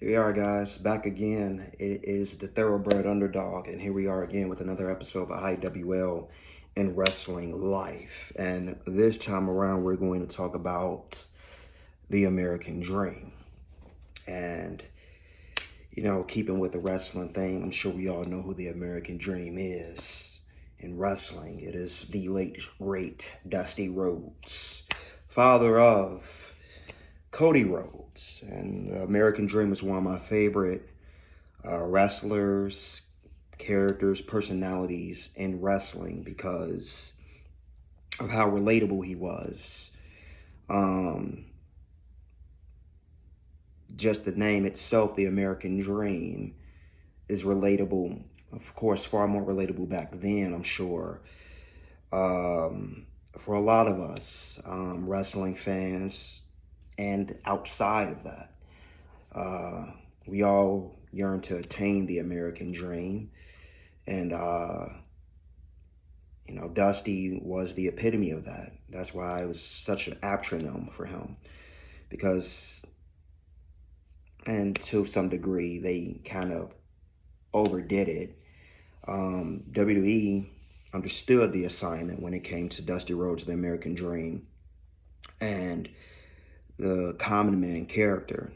Here we are, guys, back again. It is the Thoroughbred Underdog, and here we are again with another episode of IWL in Wrestling Life. And this time around, we're going to talk about the American Dream. And, keeping with the wrestling thing, I'm sure we all know who the American Dream is in wrestling. It is the late, great Dusty Rhodes, father of Cody Rhodes. And the American Dream is one of my favorite wrestlers, characters, personalities in wrestling because of how relatable he was. Just the name itself, the American Dream, is relatable. Of course, far more relatable back then, I'm sure. For a lot of us, wrestling fans, and outside of that, we all yearn to attain the American Dream. And, Dusty was the epitome of that. That's why it was such an acronym for him. Because, and to some degree, they kind of overdid it. WWE understood the assignment when it came to Dusty Rhodes, the American Dream, and the Common Man character.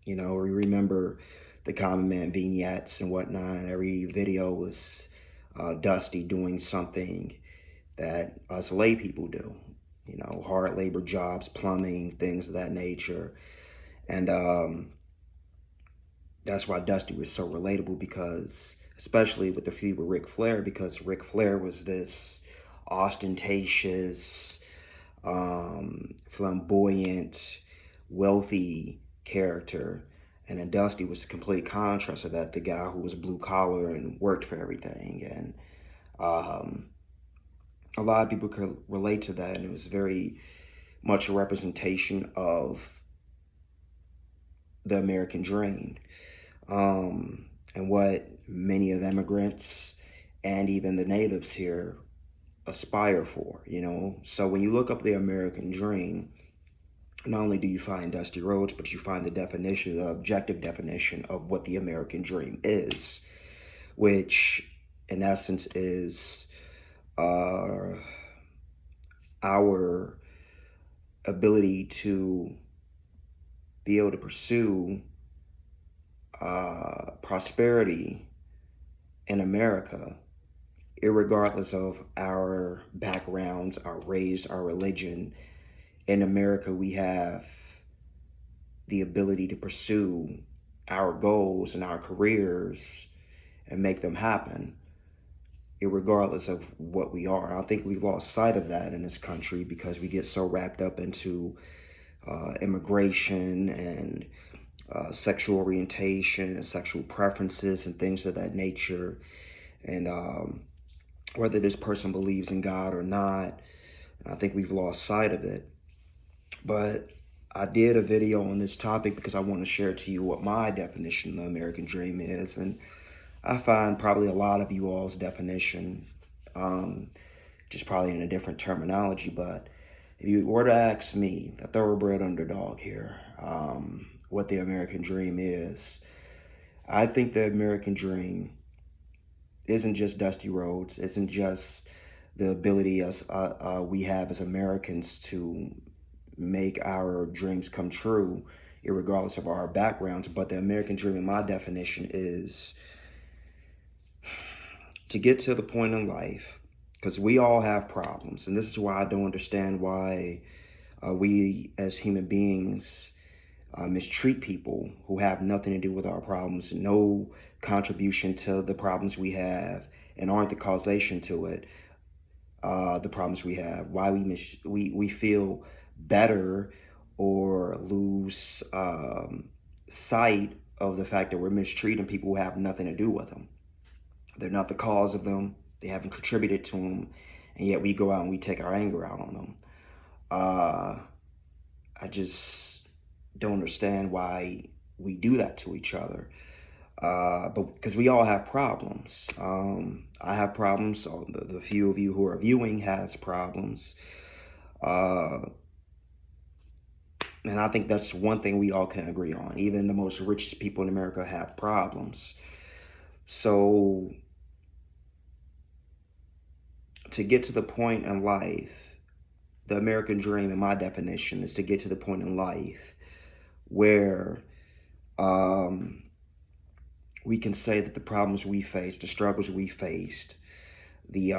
We remember the Common Man vignettes and whatnot. Every video was Dusty doing something that us lay people do. Hard labor jobs, plumbing, things of that nature. And that's why Dusty was so relatable, because, especially with the feud with Ric Flair, because Ric Flair was this ostentatious, flamboyant, wealthy character, and then Dusty was the complete contrast of that, the guy who was blue collar and worked for everything. And a lot of people could relate to that, and it was very much a representation of the American Dream, and what many of immigrants and even the natives here aspire for. So when you look up the American Dream, not only do you find Dusty Rhodes, but you find the definition, the objective definition of what the American Dream is, which in essence is our ability to be able to pursue prosperity in America, irregardless of our backgrounds, our race, our religion. In America, we have the ability to pursue our goals and our careers and make them happen, irregardless of what we are. I think we've lost sight of that in this country because we get so wrapped up into immigration and sexual orientation and sexual preferences and things of that nature. And whether this person believes in God or not, I think we've lost sight of it. But I did a video on this topic because I want to share to you what my definition of the American Dream is. And I find probably a lot of you all's definition, just probably in a different terminology. But if you were to ask me, the Thoroughbred Underdog here, what the American Dream is, I think the American Dream isn't just Dusty Rhodes, isn't just the ability we have as Americans to make our dreams come true, irregardless of our backgrounds. But the American Dream, in my definition, is to get to the point in life, because we all have problems, and this is why I don't understand why we as human beings mistreat people who have nothing to do with our problems, no contribution to the problems we have, and aren't the causation to it. The problems we have, why we feel better or lose sight of the fact that we're mistreating people who have nothing to do with them. They're not the cause of them. They haven't contributed to them, and yet we go out and we take our anger out on them. I just don't understand why we do that to each other. But because we all have problems. I have problems. The few of you who are viewing has problems. And I think that's one thing we all can agree on. Even the most richest people in America have problems. So to get to the point in life, the American dream, in my definition, is to get to the point in life where um, we can say that the problems we faced, the struggles we faced, the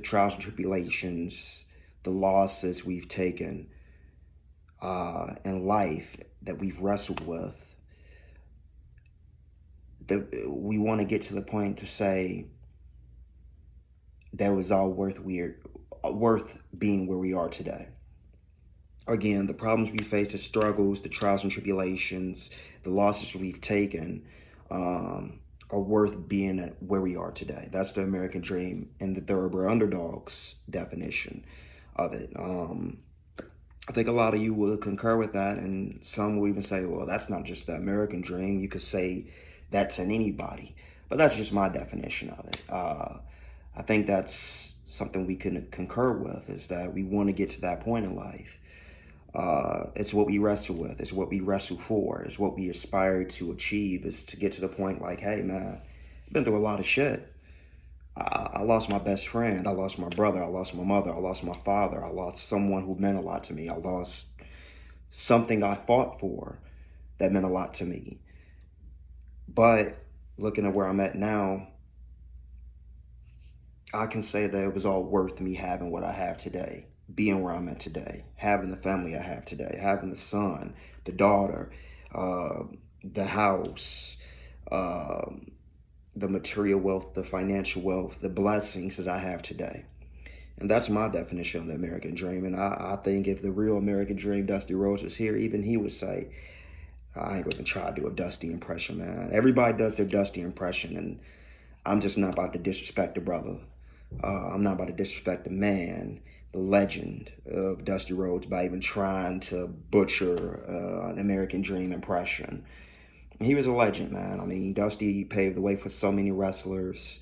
trials and tribulations, the losses we've taken in life that we've wrestled with, that we want to get to the point to say that was all worth being where we are today. Again, the problems we face, the struggles, the trials and tribulations, the losses we've taken are worth being at where we are today. That's the American dream and the thoroughbred underdogs definition of it. I think a lot of you will concur with that, and some will even say, well, that's not just the American dream. You could say that's in anybody, but that's just my definition of it. I think that's something we can concur with, is that we want to get to that point in life. It's what we wrestle with. It's what we wrestle for. It's what we aspire to achieve, is to get to the point like, hey, man, I've been through a lot of shit. I lost my best friend. I lost my brother. I lost my mother. I lost my father. I lost someone who meant a lot to me. I lost something I fought for that meant a lot to me. But looking at where I'm at now, I can say that it was all worth me having what I have today, being where I'm at today, having the family I have today, having the son, the daughter, the house, the material wealth, the financial wealth, the blessings that I have today. And that's my definition of the American dream. And I think if the real American dream, Dusty Rhodes, was here, even he would say, I ain't going to try to do a Dusty impression, man. Everybody does their Dusty impression, and I'm just not about to disrespect the brother. I'm not about to disrespect the man, the legend of Dusty Rhodes, by even trying to butcher an American dream impression. He was a legend, man. I mean, Dusty paved the way for so many wrestlers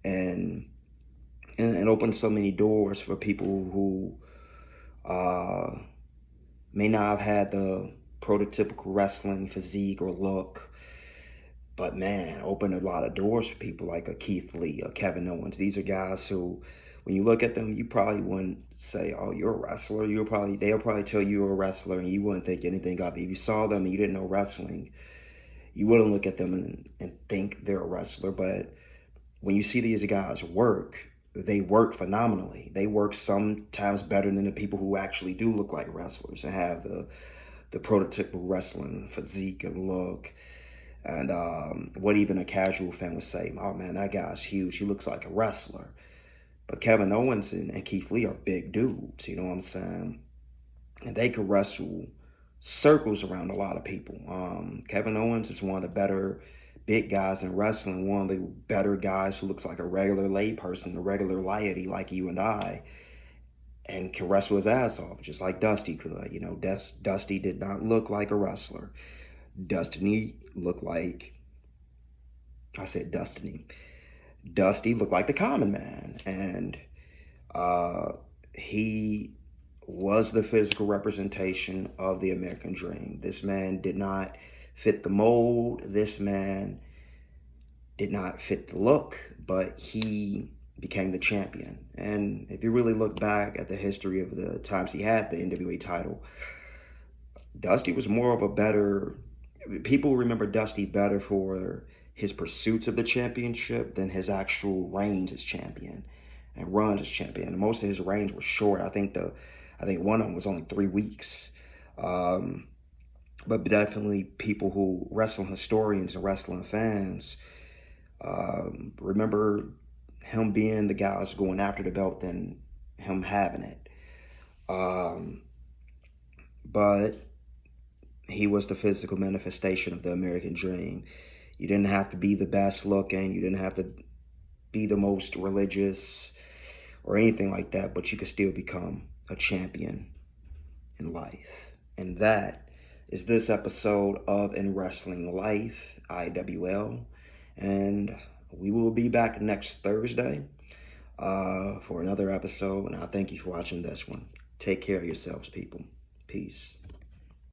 and opened so many doors for people who may not have had the prototypical wrestling physique or look, but man, opened a lot of doors for people like a Keith Lee, a Kevin Owens. These are guys who, when you look at them, you probably wouldn't say, oh, you're a wrestler. They'll probably tell you you're a wrestler, and you wouldn't think anything of it. If you saw them and you didn't know wrestling, you wouldn't look at them and think they're a wrestler. But when you see these guys work, they work phenomenally. They work sometimes better than the people who actually do look like wrestlers and have the prototypical wrestling physique and look. And what even a casual fan would say, oh man, that guy's huge. He looks like a wrestler. But Kevin Owens and Keith Lee are big dudes, you know what I'm saying? And they could wrestle circles around a lot of people. Kevin Owens is one of the better big guys in wrestling, one of the better guys who looks like a regular layperson, a regular laity like you and I, and can wrestle his ass off, just like Dusty could. You know, Dusty did not look like a wrestler. Dusty looked like the common man. And he was the physical representation of the American dream. This man did not fit the mold. This man did not fit the look, but he became the champion. And if you really look back at the history of the times he had the NWA title, Dusty was more of a better... People remember Dusty better for his pursuits of the championship than his actual reigns as champion and runs as champion. Most of his reigns were short. I think one of them was only 3 weeks. But definitely people who, wrestling historians and wrestling fans, remember him being the guy who's going after the belt than him having it. But he was the physical manifestation of the American dream. You didn't have to be the best looking. You didn't have to be the most religious or anything like that, but you could still become a champion in life. And that is this episode of In Wrestling Life, IWL. And we will be back next Thursday for another episode. And I thank you for watching this one. Take care of yourselves, people. Peace. Peace.